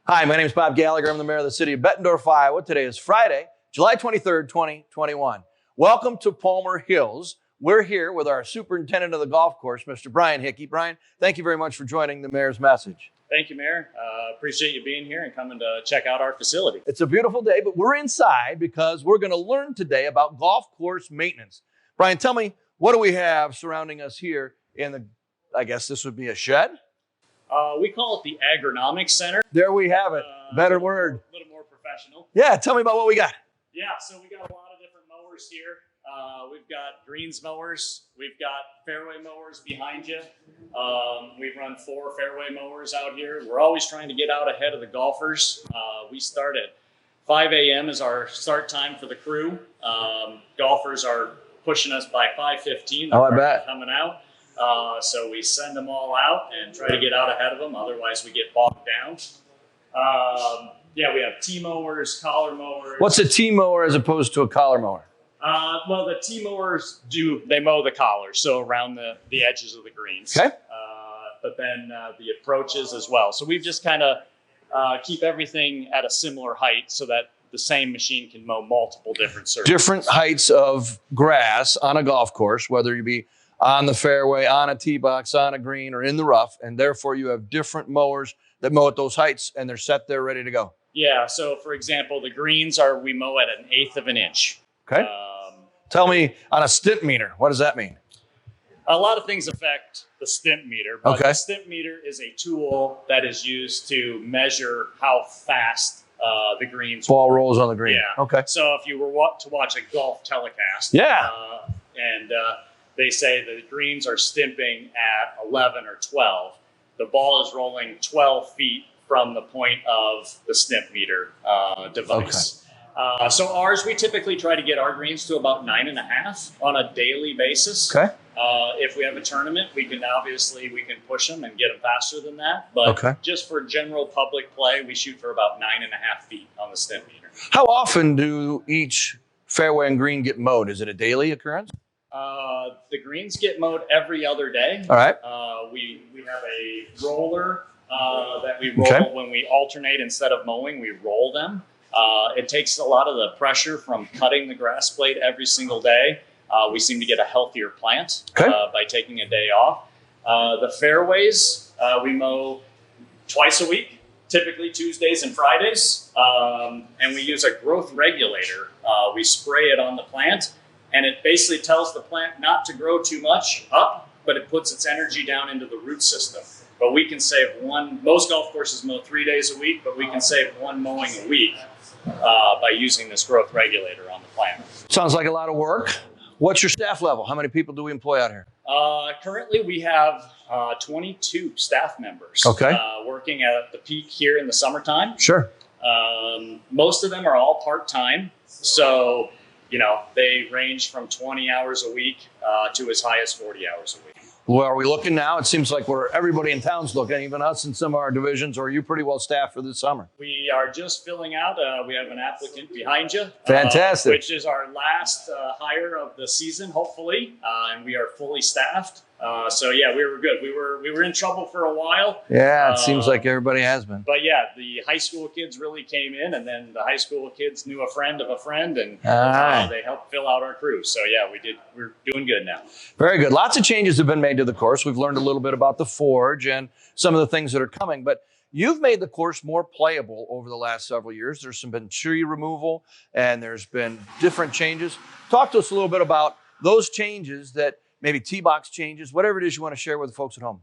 Hi, my name is Bob Gallagher. I'm the mayor of the city of Bettendorf, Iowa. Today is Friday, July 23rd, 2021. Welcome to Palmer Hills. We're here with our superintendent of the golf course, Mr. Brian Hickey. Brian, thank you very much for joining the mayor's message. Thank you, Mayor. Appreciate you being here and coming to check out our facility. It's a beautiful day, but we're inside because we're going to learn today about golf course maintenance. Brian, tell me, what do we have surrounding us here in the, I guess this would be a shed? We call it the Agronomics Center. There we have it. Better word. A little more professional. Yeah, tell me about what we got. Yeah, so we got a lot of different mowers here. We've got greens mowers. We've got fairway mowers behind you. We run 4 fairway mowers out here. We're always trying to get out ahead of the golfers. We start at 5 a.m. is our start time for the crew. Golfers are pushing us by 5:15. Oh, I bet. Coming out. So we send them all out and try to get out ahead of them. Otherwise, we get bogged down. Yeah, we have T-mowers, collar mowers. What's a T-mower as opposed to a collar mower? Well, the T-mowers they mow the collars, so around the edges of the greens. Okay. But then the approaches as well. So we've just kind of keep everything at a similar height so that the same machine can mow multiple different surfaces. Different heights of grass on a golf course, whether you be on the fairway, on a tee box, on a green, or in the rough, and therefore you have different mowers that mow at those heights, and they're set there ready to go. Yeah, so for example, the greens we mow at 1/8 of an inch. Okay. Tell me, on a stimp meter, what does that mean? A lot of things affect the stimp meter, but the stimp meter is a tool that is used to measure how fast the greens ball rolls on the green. Yeah. Okay. So if you were to watch a golf telecast, and they say the greens are stimping at 11 or 12, the ball is rolling 12 feet from the point of the stimp meter device. Okay. So ours, we typically try to get our greens to about 9.5 on a daily basis. Okay. If we have a tournament, we can push them and get them faster than that. But just for general public play, we shoot for about 9.5 feet on the stimp meter. How often do each fairway and green get mowed? Is it a daily occurrence? The greens get mowed every other day. All right. We have a roller that we roll when we alternate. Instead of mowing, we roll them. It takes a lot of the pressure from cutting the grass blade every single day. We seem to get a healthier plant by taking a day off. The fairways, we mow twice a week, typically Tuesdays and Fridays. And we use a growth regulator. We spray it on the plant, and it basically tells the plant not to grow too much up, but it puts its energy down into the root system. But we can save most golf courses mow 3 days a week, but we can save 1 mowing a week by using this growth regulator on the plant. Sounds like a lot of work. What's your staff level? How many people do we employ out here? Currently, we have 22 staff members working at the peak here in the summertime. Sure. Most of them are all part-time. So, they range from 20 hours a week to as high as 40 hours a week. Well, are we looking now? It seems like everybody in town's looking, even us in some of our divisions. Or are you pretty well staffed for this summer? We are just filling out. We have an applicant behind you. Fantastic. Which is our last hire of the season, hopefully. And we are fully staffed. So yeah, we were good. We were in trouble for a while. Yeah, it seems like everybody has been. But yeah, the high school kids really came in, and then the high school kids knew a friend of a friend, and they helped fill out our crew. So yeah, we're doing good now. Very good. Lots of changes have been made to the course. We've learned a little bit about the forge and some of the things that are coming, but you've made the course more playable over the last several years. There's been tree removal, and there's been different changes. Talk to us a little bit about those changes, that maybe tee box changes, whatever it is you want to share with the folks at home.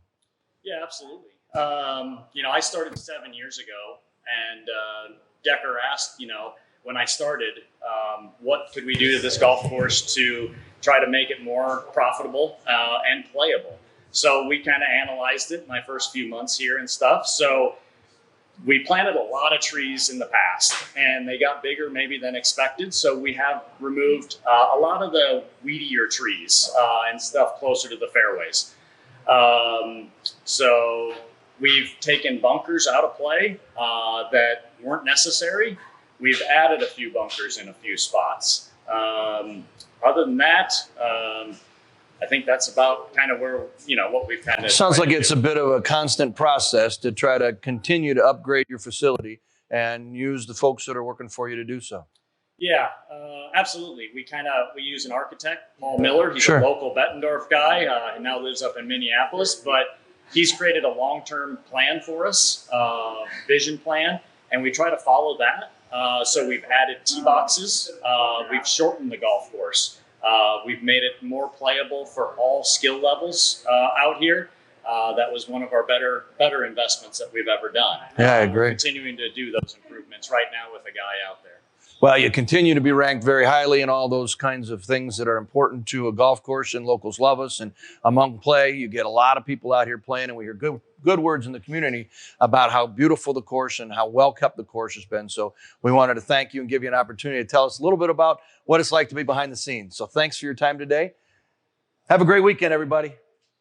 Yeah, absolutely. I started 7 years ago, and Decker asked, when I started, what could we do to this golf course to try to make it more profitable and playable? So we kind of analyzed it my first few months here and stuff. So we planted a lot of trees in the past, and they got bigger maybe than expected. So we have removed a lot of the weedier trees and stuff closer to the fairways. So we've taken bunkers out of play that weren't necessary. We've added a few bunkers in a few spots. Other than that, I think that's about kind of where, what we've kind of. Sounds like it's a bit of a constant process to try to continue to upgrade your facility and use the folks that are working for you to do so. Yeah, absolutely. We use an architect, Paul Miller. He's Sure. a local Bettendorf guy. He now lives up in Minneapolis, but he's created a long-term plan for us, vision plan, and we try to follow that. So we've added tee boxes. We've shortened the golf course. We've made it more playable for all skill levels out here. That was one of our better investments that we've ever done. Yeah, I agree. We're continuing to do those improvements right now with a guy out there. Well, you continue to be ranked very highly in all those kinds of things that are important to a golf course, and locals love us. And among play, you get a lot of people out here playing, and we hear good words in the community about how beautiful the course and how well kept the course has been. So we wanted to thank you and give you an opportunity to tell us a little bit about what it's like to be behind the scenes. So thanks for your time today. Have a great weekend, everybody.